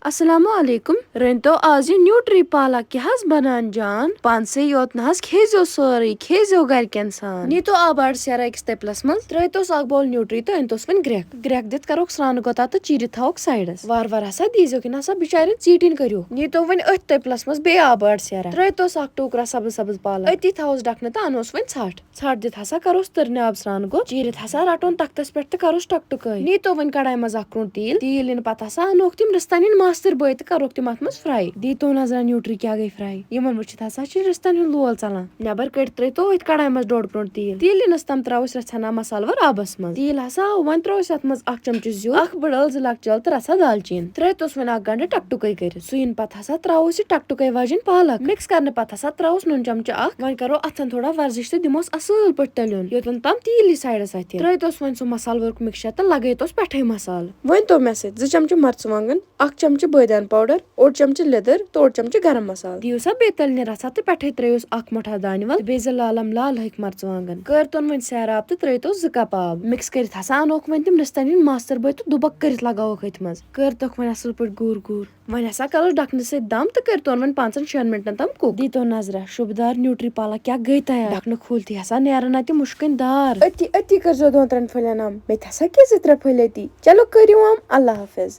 السلام علیکم رٔنۍتو آز یہِ نیوٗٹری پالک کیٛاہ حظ بنان جان پانسٕے یوت نہ حظ کھیزیو سورُے کھیزیو گرِکٮ۪ن سان نیٖتو آباد سیرا أکِس تٔپلس منٛز ترٲیتوس اکھ بول نیوٗٹری تہٕ أنۍتوس وۄنۍ گرٮ۪کھ دِتھ کروکھ سرٛانہٕ گۄتا تہٕ چیٖرِتھ تھاووکھ سایڈس وارٕ ہسا دیٖزیوکھ یہِ نسا بِچارٮ۪ن ژیٖٹِنۍ کٔرِوکھ نیٖتو وۄنۍ أتھۍ تٔپلس منٛز بیٚیہِ آباد سیرا ترٲیتوس اکھ ٹوٗکرا سبٕز پالک أتی تھاووس ڈکھنہٕ تہٕ انوس وۄنۍ ژھٹھ دِتھ ہسا کروس تٕرنہِ آبہٕ سرٛانہٕ گوٚو چیٖرِتھ ہسا رٹون تختس پٮ۪ٹھ تہٕ کروس ٹکٹُکٲے نیٖتو وۄنۍ کڑاے منٛز اکھ کرٛونٛٹ تیٖل یِنہٕ پتہٕ ہسا انوکھ تِم رِستن ہٕنٛدۍ ماستٕر بٲے تہٕ کروکھ تِم اتھ منٛز فراے دیٖتو نظرا نیوٗٹری کیٛاہ گٔے فراے یِمن وٕچھِتھ ہسا چھِ رِستن ہُنٛد لول ژلان نٮ۪بر کٔڑِتھ ترٲیتو أتھۍ کڑاے منٛز 1.5 کرٛونٛٹ تیٖل یِنس تام تراووس رژھِ ہنا مسالہٕ ور آبس منٛز تیٖل ہسا آو وۄنۍ ترٲووس اتھ منٛز اکھ چمچہٕ زیُر اکھ بٕڈ ٲلہٕ 2 لۄکچہِ ٲلہٕ تہٕ رژھا دالچیٖن ترٲیتوس وۄنۍ اکھ گنڈٕ ٹکٹُکٲے کٔرِتھ سُہ یِنہٕ پتہٕ ہسا تراووس یہِ ٹکٹُکٲے واجٮ۪ن پالک مِکس کرنہٕ پتہٕ ہسا تراووس نُن چمچہٕ اکھ وۄنۍ کرو اتھن تھوڑا ورزش تہٕ دِموس اصٕل پٲٹھۍ تٔلیُن یوٚتن تام تیٖل یی سایڈس اتھِ ترٲیتوس وۄنۍ سُہ مسالہٕ ورُک مِکسچر تہٕ لگٲیتوس پٮ۪ٹھے مسالہٕ وۄنۍ تو مےٚ سۭتۍ 2 چمچہٕ مرژٕوانگن اکھ چمچہٕ بٲدیان پاوڈر 1 چمچہٕ لیدٕر تہٕ 1 چمچہٕ گرم مسالہٕ دِیِو سا بیٚیہِ تٔلنہِ رژھا تہٕ پٮ۪ٹھے ترٲیوس اکھ مُٹھا دانہِ ول بیٚیہِ 2 لالم لال ہوٚکھۍ مرژٕوانگن کٲرتون وۄنۍ سیراب تہٕ ترٲیتوس 2 کپ آب مِکس کٔرِتھ ہسا انوکھ وۄنۍ تِم رِستن ہٕنٛدۍ ماستٕر بٲے تہٕ دُبک کٔرِتھ لگاووکھ أتھۍ منٛز کٔرتوکھ وۄنۍ اصٕل پٲٹھۍ گوٗر وۄنۍ ہسا کروس ڈکھنہٕ سۭتۍ دم تہٕ کٔرتون وۄنۍ 5-6 منٹن تام کُک دیٖتو نظرا شوٗبدار نیوٗٹری پالک کیٛاہ گٔے تیار ڈکھنہٕ کھوٗلتھٕے ہسا نیرن اتہِ مُشکٕنۍ دار أتی کٔرزیو 2-3 پھٔلٮ۪ن چلو کٔرِو اللہ حافظ